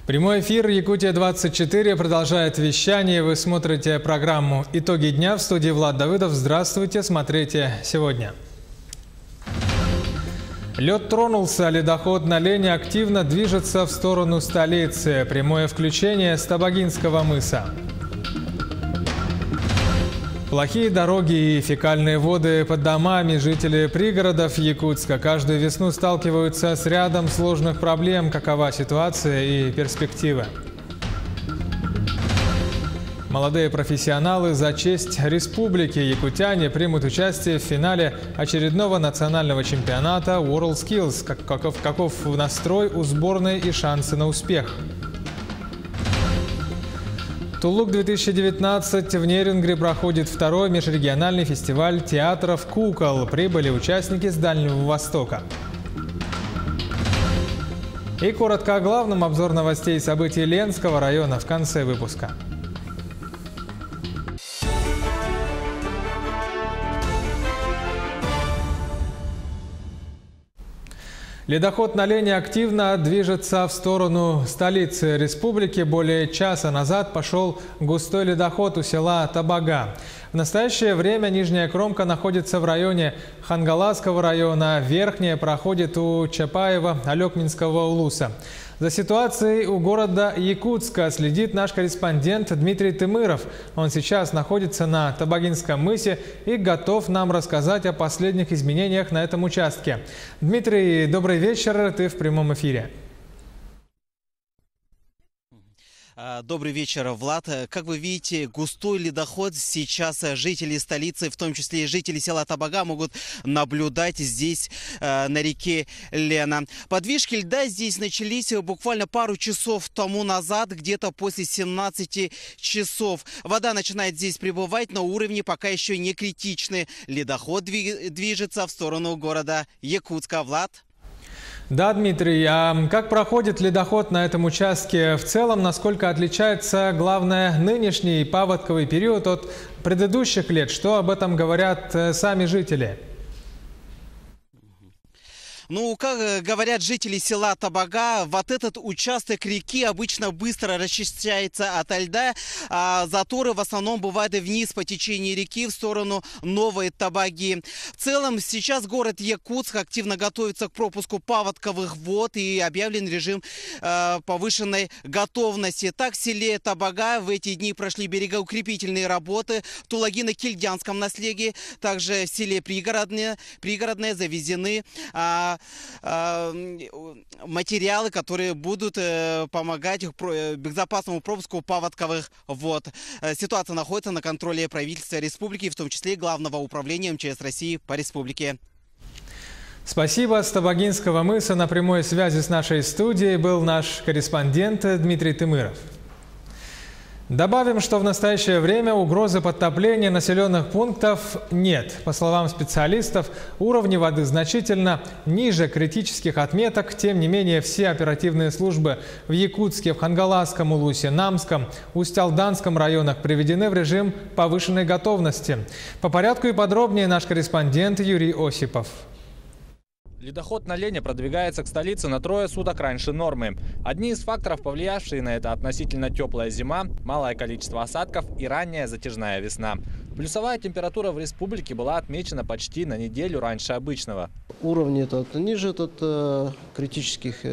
Прямой эфир «Якутия-24» продолжает вещание. Вы смотрите программу «Итоги дня». В студии Влад Давыдов. Здравствуйте, смотрите сегодня. Лед тронулся, ледоход на Лене активно движется в сторону столицы. Прямое включение с Табагинского мыса. Плохие дороги и фекальные воды под домами. Жители пригородов Якутска каждую весну сталкиваются с рядом сложных проблем. Какова ситуация и перспективы? Молодые профессионалы за честь республики якутяне примут участие в финале очередного национального чемпионата WorldSkills. Каков настрой у сборной и шансы на успех? Тулук-2019 в Нерюнгри проходит второй межрегиональный фестиваль театров кукол. Прибыли участники с Дальнего Востока. И коротко о главном. Обзор новостей и событий Ленского района в конце выпуска. Ледоход на Лене активно движется в сторону столицы республики. Более часа назад пошел густой ледоход у села Табага. В настоящее время нижняя кромка находится в районе Хангаласского района, верхняя проходит у Чапаева, Алекминского улуса. За ситуацией у города Якутска следит наш корреспондент Дмитрий Тымыров. Он сейчас находится на Табагинском мысе и готов нам рассказать о последних изменениях на этом участке. Дмитрий, добрый вечер, ты в прямом эфире. Добрый вечер, Влад. Как вы видите, густой ледоход. Сейчас жители столицы, в том числе и жители села Табага, могут наблюдать здесь, на реке Лена. Подвижки льда здесь начались буквально пару часов тому назад, где-то после 17 часов. Вода начинает здесь прибывать, но уровни пока еще не критичны. Ледоход движется в сторону города Якутска. Влад? Да, Дмитрий, а как проходит ледоход на этом участке в целом? Насколько отличается, главное, нынешний паводковый период от предыдущих лет? Что об этом говорят сами жители? Ну, как говорят жители села Табага, вот этот участок реки обычно быстро расчищается ото льда, а заторы в основном бывают вниз по течению реки в сторону Новой Табаги. В целом, сейчас город Якутск активно готовится к пропуску паводковых вод и объявлен режим повышенной готовности. Так, в селе Табага в эти дни прошли берегоукрепительные работы в Тулагино-Кильдянском наследии, также в селе Пригородное завезены материалы, которые будут помогать безопасному пропуску паводковых вод. Ситуация находится на контроле правительства республики, в том числе и Главного управления МЧС России по республике. Спасибо. С Табагинского мыса на прямой связи с нашей студией был наш корреспондент Дмитрий Тымыров. Добавим, что в настоящее время угрозы подтопления населенных пунктов нет. По словам специалистов, уровни воды значительно ниже критических отметок. Тем не менее, все оперативные службы в Якутске, в Хангаласском улусе, Намском, Усть-Алданском районах приведены в режим повышенной готовности. По порядку и подробнее наш корреспондент Юрий Осипов. Ледоход на Лене продвигается к столице на 3 суток раньше нормы. Одни из факторов, повлиявшие на это, относительно теплая зима, малое количество осадков и ранняя затяжная весна. Плюсовая температура в республике была отмечена почти на неделю раньше обычного. Уровни ниже критических,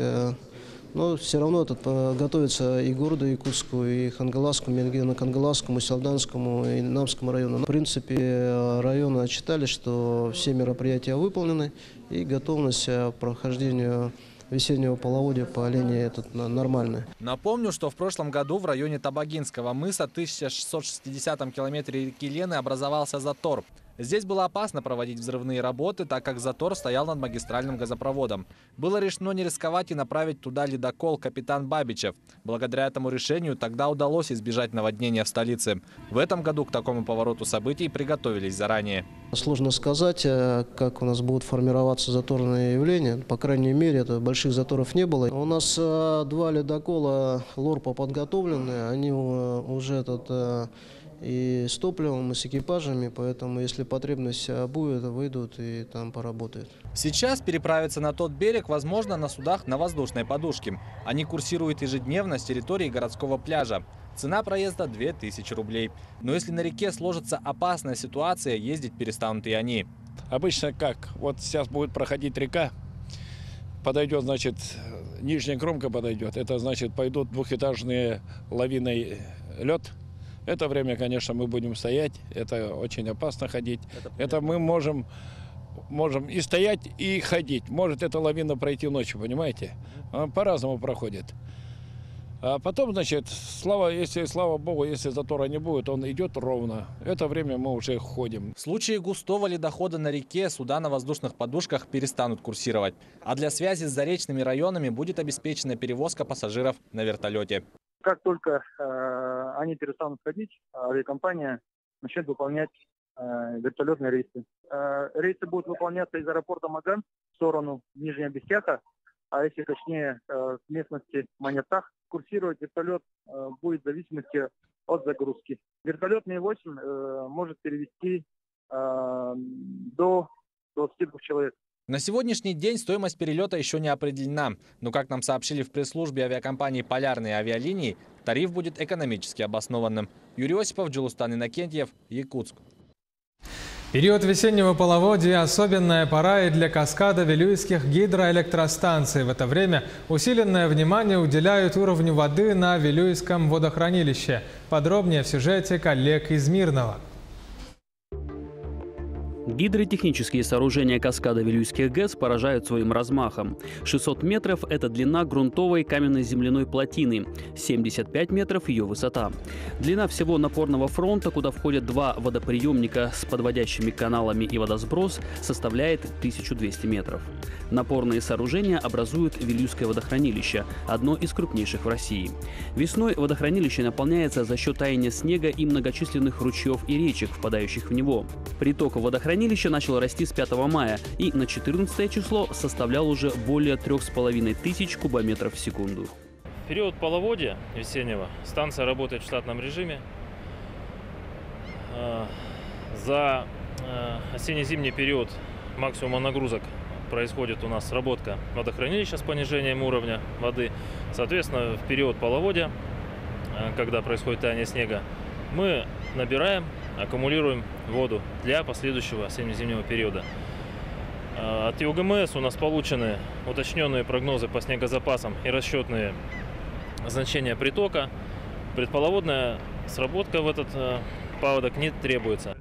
но все равно готовится и городу Якутску, и Хангаласскому, и Кангаласскому, и Усть-Алданскому, и Намскому району. В принципе, районы отчитали, что все мероприятия выполнены, и готовность к прохождению весеннего половодья по Лене нормальная. Напомню, что в прошлом году в районе Табагинского мыса, 1660 километре реки Лены, образовался затор. Здесь было опасно проводить взрывные работы, так как затор стоял над магистральным газопроводом. Было решено не рисковать и направить туда ледокол «Капитан Бабичев». Благодаря этому решению тогда удалось избежать наводнения в столице. В этом году к такому повороту событий приготовились заранее. Сложно сказать, как у нас будут формироваться заторные явления. По крайней мере, больших заторов не было. У нас 2 ледокола «Лорпа» подготовлены. Они уже и с топливом, и с экипажами, поэтому если потребность будет, выйдут и там поработают. Сейчас переправиться на тот берег возможно на судах на воздушной подушке. Они курсируют ежедневно с территории городского пляжа. Цена проезда 2000 рублей. Но если на реке сложится опасная ситуация, ездить перестанут и они. Обычно как? Вот сейчас будет проходить река, подойдет, значит, нижняя кромка подойдет. Это значит, пойдут двухэтажные лавиной лед. Это время, конечно, мы будем стоять. Это очень опасно ходить. Это мы можем и стоять, и ходить. Может эта лавина пройти ночью, понимаете? По-разному проходит. А потом, значит, слава богу, если затора не будет, он идет ровно. Это время мы уже ходим. В случае густого ледохода на реке суда на воздушных подушках перестанут курсировать. А для связи с заречными районами будет обеспечена перевозка пассажиров на вертолете. Как только они перестанут ходить, авиакомпания начнет выполнять вертолетные рейсы. Рейсы будут выполняться из аэропорта Маган в сторону Нижнего Бехтяха, а если точнее с местности Манятах, курсировать вертолет будет в зависимости от загрузки. Вертолет Ми-8 может перевезти до 22 человек. На сегодняшний день стоимость перелета еще не определена. Но, как нам сообщили в пресс-службе авиакомпании «Полярные авиалинии», тариф будет экономически обоснованным. Юрий Осипов, Джилустан Иннокентьев, Якутск. Период весеннего половодья – особенная пора и для каскада вилюйских гидроэлектростанций. В это время усиленное внимание уделяют уровню воды на Вилюйском водохранилище. Подробнее в сюжете коллег из Мирного. Гидротехнические сооружения каскада Вилюйских ГЭС поражают своим размахом. 600 метров – это длина грунтовой каменной земляной плотины, 75 метров – ее высота. Длина всего напорного фронта, куда входят два водоприемника с подводящими каналами и водосброс, составляет 1200 метров. Напорные сооружения образуют Вилюйское водохранилище, одно из крупнейших в России. Весной водохранилище наполняется за счет таяния снега и многочисленных ручьев и речек, впадающих в него. Приток водохранилища начал расти с 5 мая и на 14 число составлял уже более 3500 кубометров в секунду. В период половодья весеннего станция работает в штатном режиме. За осенне-зимний период максимума нагрузок происходит у нас работа водохранилища с понижением уровня воды. Соответственно, в период половодья, когда происходит таяние снега, мы набираем, аккумулируем воду для последующего осенне-зимнего периода. От ЮГМС у нас получены уточненные прогнозы по снегозапасам и расчетные значения притока. Предполоводная сработка в этот паводок не требуется.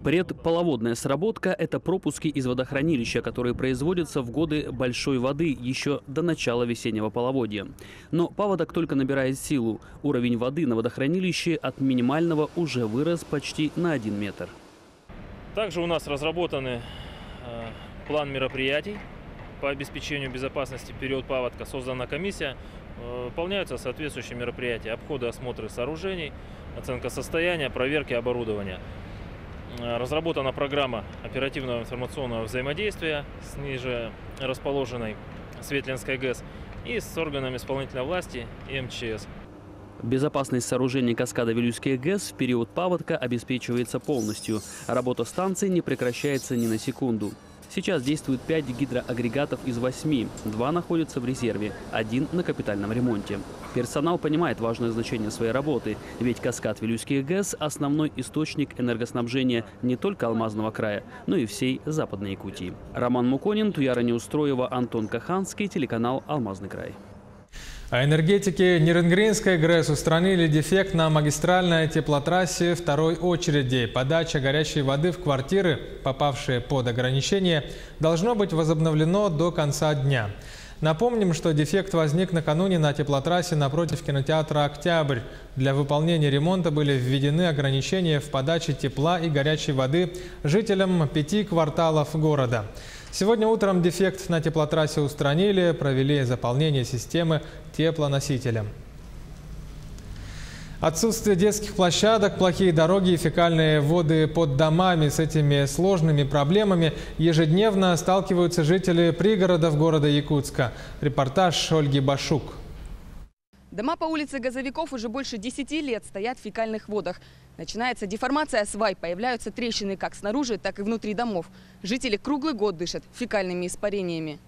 Предполоводная сработка – это пропуски из водохранилища, которые производятся в годы большой воды еще до начала весеннего половодья. Но паводок только набирает силу. Уровень воды на водохранилище от минимального уже вырос почти на 1 метр. Также у нас разработаны план мероприятий по обеспечению безопасности в период паводка. Создана комиссия. Выполняются соответствующие мероприятия: обходы, осмотры сооружений, оценка состояния, проверки оборудования. Разработана программа оперативного информационного взаимодействия с ниже расположенной Светлинской ГЭС и с органами исполнительной власти и МЧС. Безопасность сооружений каскада Вилюйских ГЭС в период паводка обеспечивается полностью. Работа станции не прекращается ни на секунду. Сейчас действует 5 гидроагрегатов из 8. 2 находятся в резерве, 1 на капитальном ремонте. Персонал понимает важное значение своей работы, ведь каскад Вилюйских ГЭС – основной источник энергоснабжения не только Алмазного края, но и всей Западной Якутии. Роман Муконин, Туяра Неустроева, Антон Каханский, телеканал «Алмазный край». А энергетики Ниренгринской ГРЭС устранили дефект на магистральной теплотрассе второй очереди. Подача горячей воды в квартиры, попавшие под ограничение, должно быть возобновлено до конца дня. Напомним, что дефект возник накануне на теплотрассе напротив кинотеатра «Октябрь». Для выполнения ремонта были введены ограничения в подаче тепла и горячей воды жителям 5 кварталов города. Сегодня утром дефект на теплотрассе устранили, провели заполнение системы теплоносителем. Отсутствие детских площадок, плохие дороги и фекальные воды под домами. С этими сложными проблемами ежедневно сталкиваются жители пригородов города Якутска. Репортаж Ольги Башук. Дома по улице Газовиков уже больше 10 лет стоят в фекальных водах. Начинается деформация свай, появляются трещины как снаружи, так и внутри домов. Жители круглый год дышат фекальными испарениями.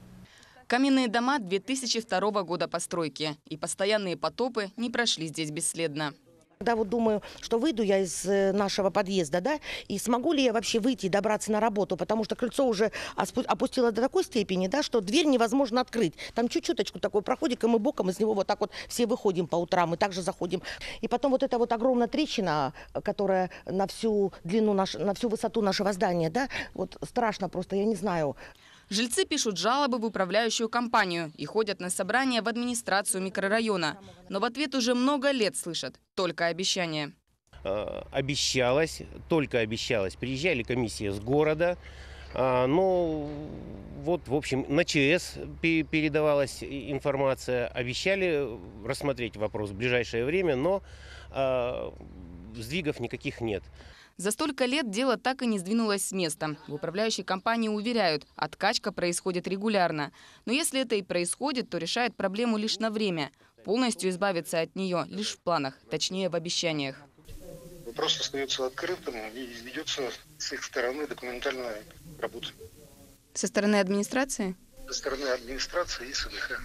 Каменные дома 2002 года постройки. И постоянные потопы не прошли здесь бесследно. Когда вот думаю, что выйду я из нашего подъезда, да, и смогу ли я вообще выйти и добраться на работу, потому что крыльцо уже опустило до такой степени, да, что дверь невозможно открыть. Там чуть-чуточку такой проходик, и мы боком из него вот так вот все выходим по утрам и также заходим. И потом вот эта вот огромная трещина, которая на всю длину, на всю высоту нашего здания, да, вот страшно просто, я не знаю. Жильцы пишут жалобы в управляющую компанию и ходят на собрания в администрацию микрорайона. Но в ответ уже много лет слышат только обещания. Обещалось, только обещалось. Приезжали комиссии с города. Но вот, в общем, на ЧС передавалась информация. Обещали рассмотреть вопрос в ближайшее время, но сдвигов никаких нет. За столько лет дело так и не сдвинулось с места. В управляющей компании уверяют, откачка происходит регулярно. Но если это и происходит, то решает проблему лишь на время. Полностью избавиться от нее лишь в планах, точнее в обещаниях. Вопрос остается открытым и ведется с их стороны документальная работа. Со стороны администрации? Со стороны администрации и СДХ.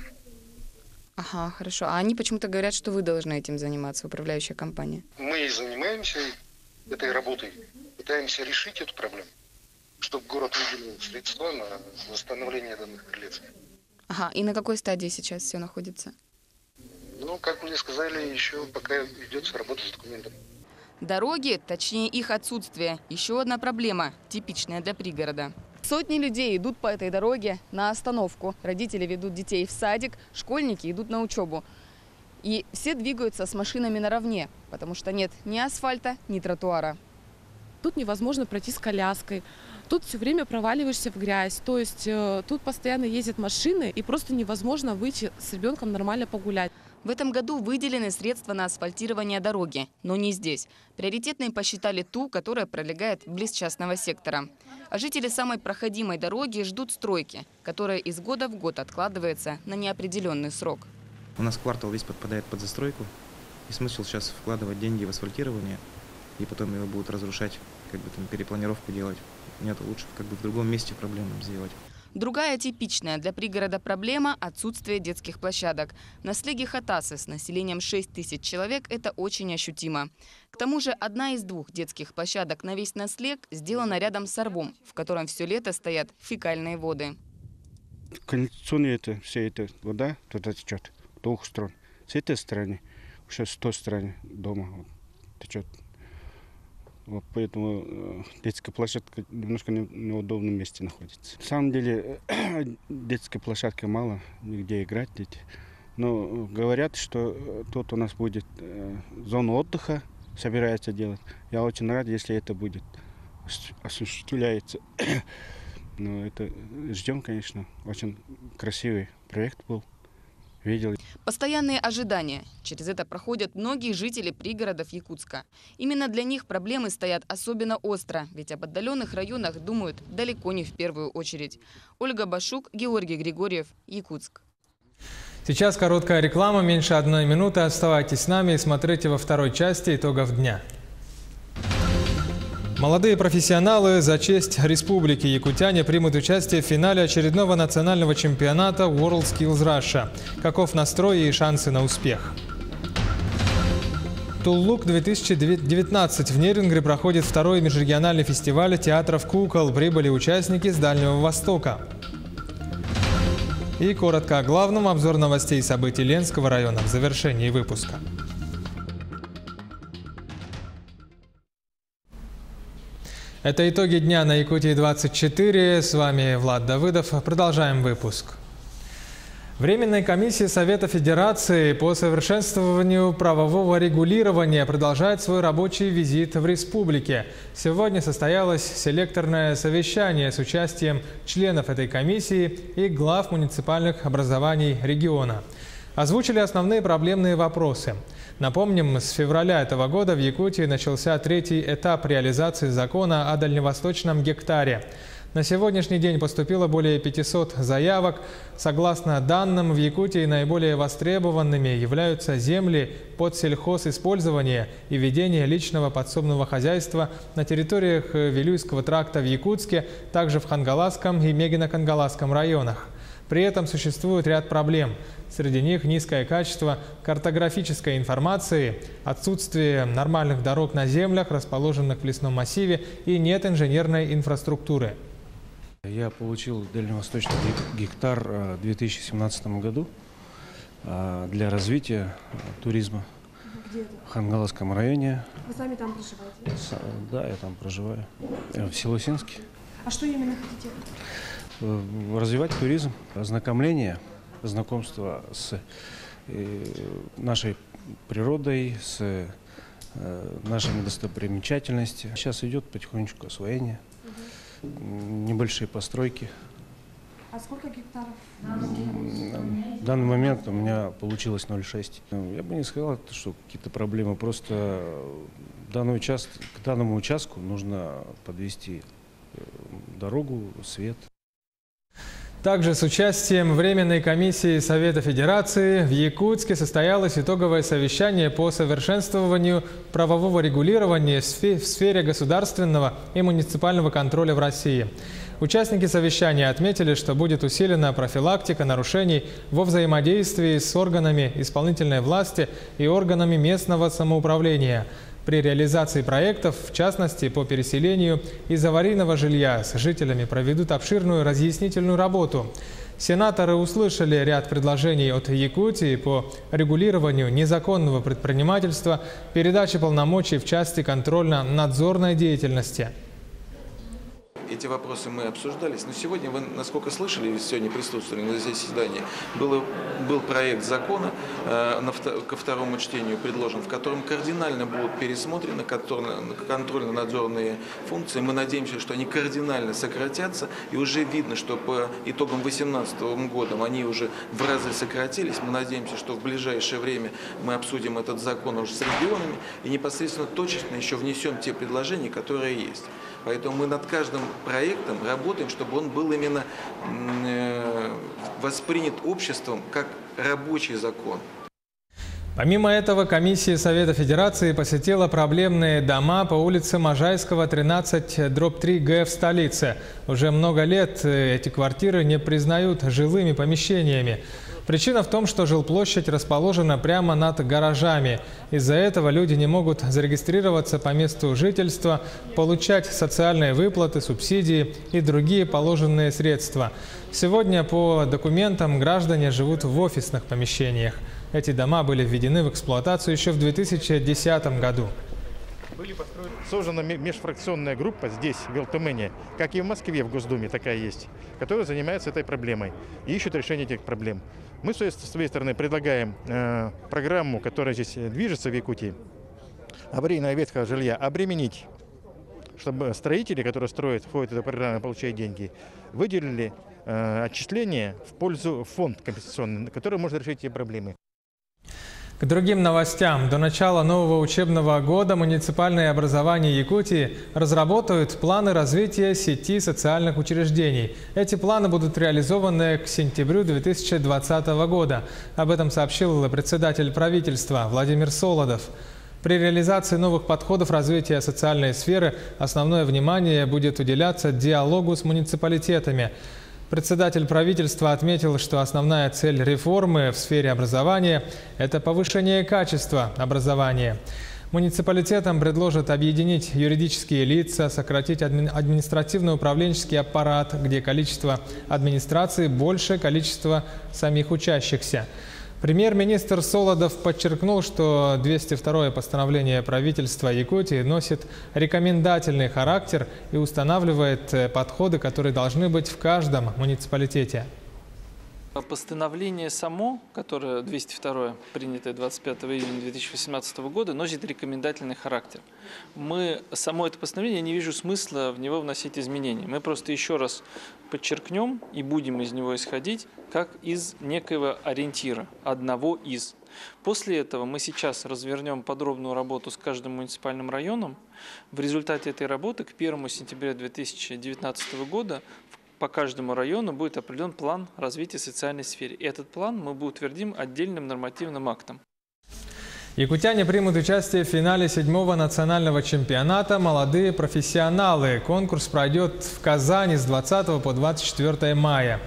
Ага, хорошо. А они почему-то говорят, что вы должны этим заниматься, управляющая компания. Мы и занимаемся этой работой, пытаемся решить эту проблему, чтобы город выделил средства на восстановление данных крылец. Ага, и на какой стадии сейчас все находится? Ну, как мне сказали, еще пока ведется работа с документами. Дороги, точнее их отсутствие, еще одна проблема, типичная для пригорода. Сотни людей идут по этой дороге на остановку. Родители ведут детей в садик, школьники идут на учебу. И все двигаются с машинами наравне, потому что нет ни асфальта, ни тротуара. Тут невозможно пройти с коляской, тут все время проваливаешься в грязь. То есть тут постоянно ездят машины, и просто невозможно выйти с ребенком нормально погулять. В этом году выделены средства на асфальтирование дороги, но не здесь. Приоритетной посчитали ту, которая пролегает близ частного сектора. А жители самой проходимой дороги ждут стройки, которая из года в год откладывается на неопределенный срок. У нас квартал весь подпадает под застройку, и смысл сейчас вкладывать деньги в асфальтирование, и потом его будут разрушать, как бы там перепланировку делать. Нет, лучше как бы в другом месте проблемным сделать. Другая типичная для пригорода проблема – отсутствие детских площадок. На слеге Хатасы с населением 6 тысяч человек это очень ощутимо. К тому же одна из 2 детских площадок на весь наслег сделана рядом с рвом, в котором все лето стоят фекальные воды. Канализационная вся эта вода туда течет. 2 сторон. С этой стороны, еще с той стороны дома вот, течет. Вот, поэтому детская площадка немножко в неудобном месте находится. На самом деле детской площадки мало, нигде играть дети. Но говорят, что тут у нас будет зона отдыха, собирается делать. Я очень рад, если это будет осуществляется. Но это ждем, конечно. Очень красивый проект был. Видел. Постоянные ожидания. Через это проходят многие жители пригородов Якутска. Именно для них проблемы стоят особенно остро, ведь об отдаленных районах думают далеко не в первую очередь. Ольга Башук, Георгий Григорьев, Якутск. Сейчас короткая реклама, меньше 1 минуты. Оставайтесь с нами и смотрите во второй части итогов дня. Молодые профессионалы за честь Республики якутяне примут участие в финале очередного национального чемпионата WorldSkills Russia. Каков настрой и шансы на успех? Туллук 2019. В Нерингре проходит 2-й межрегиональный фестиваль театров кукол. Прибыли участники с Дальнего Востока. И коротко о главном. Обзор новостей и событий Ленского района в завершении выпуска. Это итоги дня на Якутии-24. С вами Влад Давыдов. Продолжаем выпуск. Временная комиссия Совета Федерации по совершенствованию правового регулирования продолжает свой рабочий визит в республике. Сегодня состоялось селекторное совещание с участием членов этой комиссии и глав муниципальных образований региона. Озвучили основные проблемные вопросы. Напомним, с февраля этого года в Якутии начался 3-й этап реализации закона о дальневосточном гектаре. На сегодняшний день поступило более 500 заявок. Согласно данным, в Якутии наиболее востребованными являются земли под сельхозиспользование и ведение личного подсобного хозяйства на территориях Вилюйского тракта в Якутске, также в Хангаласском и Мегино-Кангаласском районах. При этом существует ряд проблем. Среди них низкое качество картографической информации, отсутствие нормальных дорог на землях, расположенных в лесном массиве, и нет инженерной инфраструктуры. Я получил дальневосточный гектар в 2017 году для развития туризма. Где это? В Хангаласском районе. Вы сами там проживаете? Да, я там проживаю. В Селосинске. А что именно хотите? Развивать туризм, ознакомление, знакомство с нашей природой, с нашими достопримечательностями. Сейчас идет потихонечку освоение, небольшие постройки. А сколько гектаров? В данный момент у меня получилось 0,6. Я бы не сказал, что какие-то проблемы, просто к данному участку нужно подвести дорогу, свет. Также с участием Временной комиссии Совета Федерации в Якутске состоялось итоговое совещание по совершенствованию правового регулирования в сфере государственного и муниципального контроля в России. Участники совещания отметили, что будет усилена профилактика нарушений во взаимодействии с органами исполнительной власти и органами местного самоуправления. При реализации проектов, в частности, по переселению из аварийного жилья, с жителями проведут обширную разъяснительную работу. Сенаторы услышали ряд предложений от Якутии по регулированию незаконного предпринимательства, передаче полномочий в части контрольно-надзорной деятельности. Эти вопросы мы обсуждались, но сегодня вы, насколько слышали, сегодня присутствовали на заседании, был проект закона ко второму чтению предложен, в котором кардинально будут пересмотрены контрольно-надзорные функции. Мы надеемся, что они кардинально сократятся, и уже видно, что по итогам 2018 года они уже в разы сократились. Мы надеемся, что в ближайшее время мы обсудим этот закон уже с регионами и непосредственно точечно еще внесем те предложения, которые есть. Поэтому мы над каждым проектом работаем, чтобы он был именно воспринят обществом как рабочий закон. Помимо этого, комиссия Совета Федерации посетила проблемные дома по улице Можайского, 13/3 в столице. Уже много лет эти квартиры не признают жилыми помещениями. Причина в том, что жилплощадь расположена прямо над гаражами. Из-за этого люди не могут зарегистрироваться по месту жительства, получать социальные выплаты, субсидии и другие положенные средства. Сегодня по документам граждане живут в офисных помещениях. Эти дома были введены в эксплуатацию еще в 2010 году. Создана межфракционная группа здесь, в Велтумене, как и в Москве, в Госдуме такая есть, которая занимается этой проблемой и ищет решение этих проблем. Мы, с своей стороны, предлагаем программу, которая здесь движется в Якутии, аварийного ветхого жилья, обременить, чтобы строители, которые строят, входят в эту программу, получают деньги, выделили отчисления в пользу фонда компенсационного, который может решить эти проблемы. К другим новостям. До начала нового учебного года муниципальное образование Якутии разработают планы развития сети социальных учреждений. Эти планы будут реализованы к сентябрю 2020 года. Об этом сообщил председатель правительства Владимир Солодов. При реализации новых подходов развития социальной сферы основное внимание будет уделяться диалогу с муниципалитетами. Председатель правительства отметил, что основная цель реформы в сфере образования – это повышение качества образования. Муниципалитетам предложат объединить юридические лица, сократить административно-управленческий аппарат, где количество администрации больше количества самих учащихся. Премьер-министр Солодов подчеркнул, что 202-е постановление правительства Якутии носит рекомендательный характер и устанавливает подходы, которые должны быть в каждом муниципалитете. Постановление само, которое 202, принятое 25 июня 2018 года, носит рекомендательный характер. Само это постановление, я не вижу смысла в него вносить изменения. Мы просто еще раз подчеркнем и будем из него исходить как из некоего ориентира, одного из. После этого мы сейчас развернем подробную работу с каждым муниципальным районом. В результате этой работы к 1 сентября 2019 года по каждому району будет определен план развития социальной сферы. И этот план мы утвердим отдельным нормативным актом. Якутяне примут участие в финале 7-го национального чемпионата «Молодые профессионалы». Конкурс пройдет в Казани с 20 по 24 мая.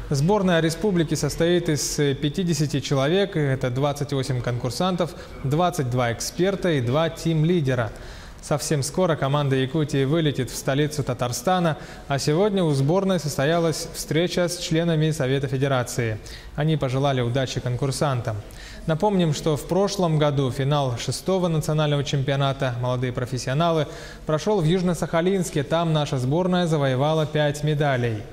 Сборная республики состоит из 50 человек. Это 28 конкурсантов, 22 эксперта и 2 тим-лидера. Совсем скоро команда Якутии вылетит в столицу Татарстана, а сегодня у сборной состоялась встреча с членами Совета Федерации. Они пожелали удачи конкурсантам. Напомним, что в прошлом году финал 6-го национального чемпионата «Молодые профессионалы» прошел в Южно-Сахалинске. Там наша сборная завоевала 5 медалей.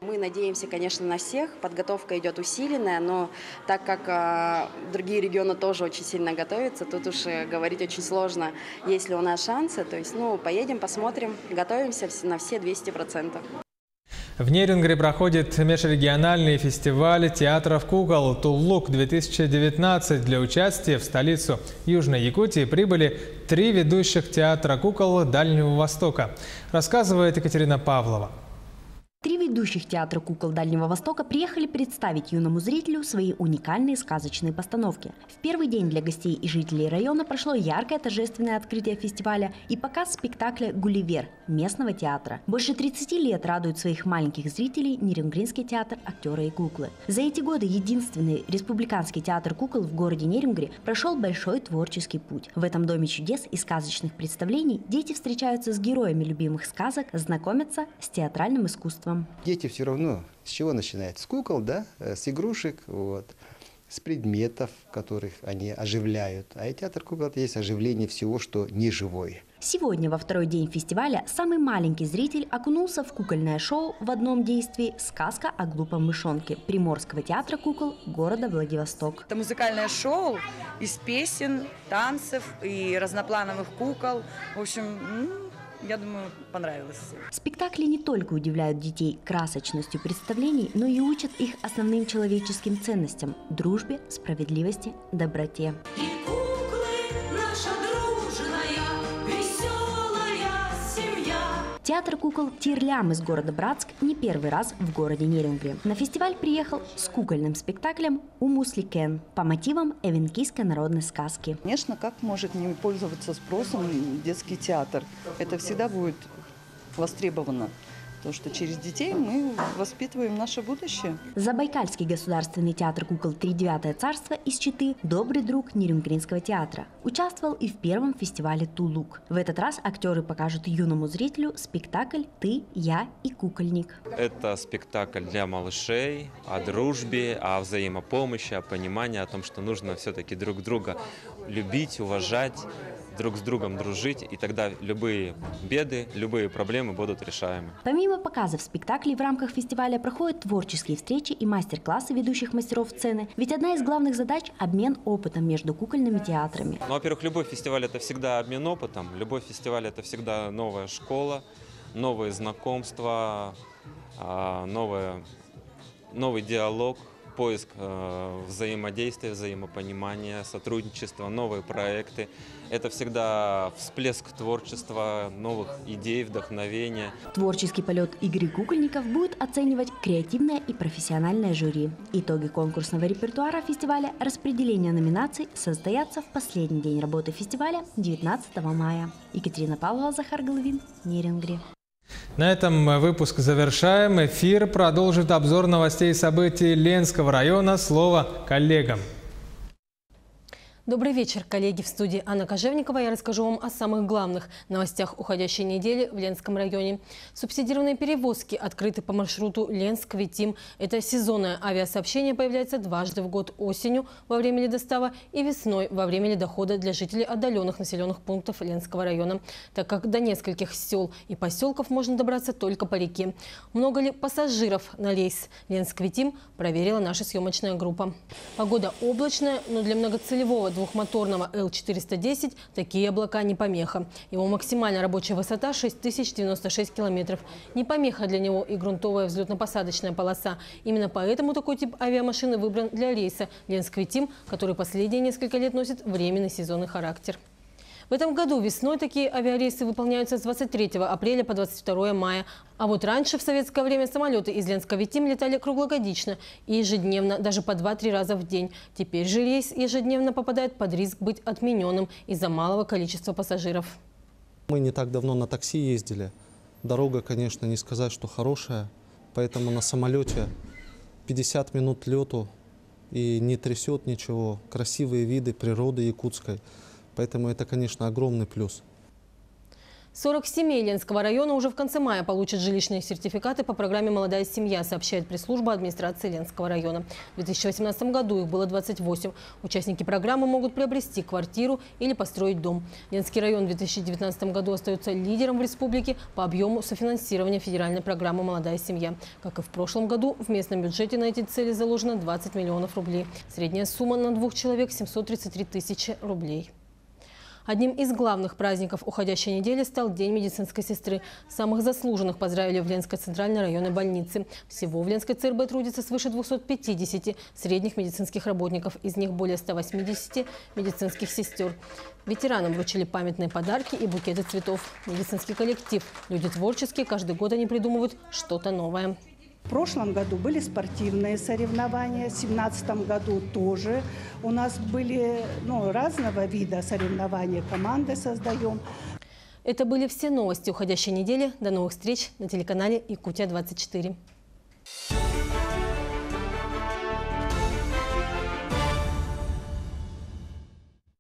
Мы надеемся, конечно, на всех. Подготовка идет усиленная, но так как другие регионы тоже очень сильно готовятся, тут уж говорить очень сложно, есть ли у нас шансы. То есть, поедем, посмотрим, готовимся на все 200%. В Нерингре проходит межрегиональный фестиваль театров кукол «Туллук-2019». Для участия в столицу Южной Якутии прибыли 3 ведущих театра кукол Дальнего Востока, рассказывает Екатерина Павлова. 3 ведущих театра кукол Дальнего Востока приехали представить юному зрителю свои уникальные сказочные постановки. В первый день для гостей и жителей района прошло яркое торжественное открытие фестиваля и показ спектакля «Гулливер» местного театра. Больше 30 лет радует своих маленьких зрителей Нерингринский театр «Актеры и куклы». За эти годы единственный республиканский театр кукол в городе Нерингре прошел большой творческий путь. В этом доме чудес и сказочных представлений дети встречаются с героями любимых сказок, знакомятся с театральным искусством. Дети все равно с чего начинают? С кукол, да, с игрушек, с предметов, которых они оживляют. А и театр кукол – это есть оживление всего, что не живое. Сегодня, во второй день фестиваля, самый маленький зритель окунулся в кукольное шоу в одном действии «Сказка о глупом мышонке» Приморского театра кукол города Владивосток. Это музыкальное шоу из песен, танцев и разноплановых кукол. В общем, я думаю, понравилось. Спектакли не только удивляют детей красочностью представлений, но и учат их основным человеческим ценностям – дружбе, справедливости, доброте. Театр кукол «Тирлям» из города Братск не первый раз в городе Нерингре. На фестиваль приехал с кукольным спектаклем «Умусликен» по мотивам эвенкийской народной сказки. Конечно, как может не пользоваться спросом детский театр? Это всегда будет востребовано. Потому что через детей мы воспитываем наше будущее. Забайкальский государственный театр кукол «Тридевятое царство» из Читы – добрый друг Нерингринского театра. Участвовал и в первом фестивале «Туллук». В этот раз актеры покажут юному зрителю спектакль «Ты, я и кукольник». Это спектакль для малышей о дружбе, о взаимопомощи, о понимании, о том, что нужно все-таки друг друга любить, уважать, друг с другом дружить, и тогда любые беды, любые проблемы будут решаемы. Помимо показов спектаклей в рамках фестиваля проходят творческие встречи и мастер-классы ведущих мастеров сцены, ведь одна из главных задач – обмен опытом между кукольными театрами. Ну, во-первых, любой фестиваль – это всегда обмен опытом, любой фестиваль – это всегда новая школа, новые знакомства, новый диалог, поиск взаимодействия, взаимопонимания, сотрудничества, новые проекты. Это всегда всплеск творчества, новых идей, вдохновения. Творческий полет игры кукольников будет оценивать креативное и профессиональное жюри. Итоги конкурсного репертуара фестиваля, распределение номинаций состоятся в последний день работы фестиваля 19 мая. Екатерина Павлова, Захар Головин, Нерингре. На этом выпуск завершаем. Эфир продолжит обзор новостей и событий Ленского района. Слово коллегам. Добрый вечер, коллеги. В студии Анна Кожевникова. Я расскажу вам о самых главных новостях уходящей недели в Ленском районе. Субсидированные перевозки открыты по маршруту Ленск-Витим. Это сезонное авиасообщение появляется дважды в год: осенью во время ледостава и весной во время ледохода для жителей отдаленных населенных пунктов Ленского района, так как до нескольких сел и поселков можно добраться только по реке. Много ли пассажиров на рейс Ленск-Витим, проверила наша съемочная группа. Погода облачная, но для многоцелевого двухмоторного Л-410 такие облака не помеха. Его максимальная рабочая высота 6096 километров. Не помеха для него и грунтовая взлетно-посадочная полоса. Именно поэтому такой тип авиамашины выбран для рейса Ленск-Витим, который последние несколько лет носит временный сезонный характер. В этом году весной такие авиарейсы выполняются с 23 апреля по 22 мая. А вот раньше, в советское время, самолеты из Ленска-Витим летали круглогодично и ежедневно, даже по 2-3 раза в день. Теперь же рейс ежедневно попадает под риск быть отмененным из-за малого количества пассажиров. Мы не так давно на такси ездили. Дорога, конечно, не сказать, что хорошая. Поэтому на самолете 50 минут лету и не трясет ничего. Красивые виды природы якутской. Поэтому это, конечно, огромный плюс. 40 семей Ленского района уже в конце мая получат жилищные сертификаты по программе «Молодая семья», сообщает пресс-служба администрации Ленского района. В 2018 году их было 28. Участники программы могут приобрести квартиру или построить дом. Ленский район в 2019 году остается лидером в республике по объему софинансирования федеральной программы «Молодая семья». Как и в прошлом году, в местном бюджете на эти цели заложено 20 миллионов рублей. Средняя сумма на 2 человек – 733 тысячи рублей. Одним из главных праздников уходящей недели стал День медицинской сестры. Самых заслуженных поздравили в Ленской центральной районной больнице. Всего в Ленской ЦРБ трудится свыше 250 средних медицинских работников. Из них более 180 медицинских сестер. Ветеранам вручили памятные подарки и букеты цветов. Медицинский коллектив. Люди творческие, каждый год они придумывают что-то новое. В прошлом году были спортивные соревнования, в 2017 году тоже. У нас были разного вида соревнования, команды создаем. Это были все новости уходящей недели. До новых встреч на телеканале Якутия-24.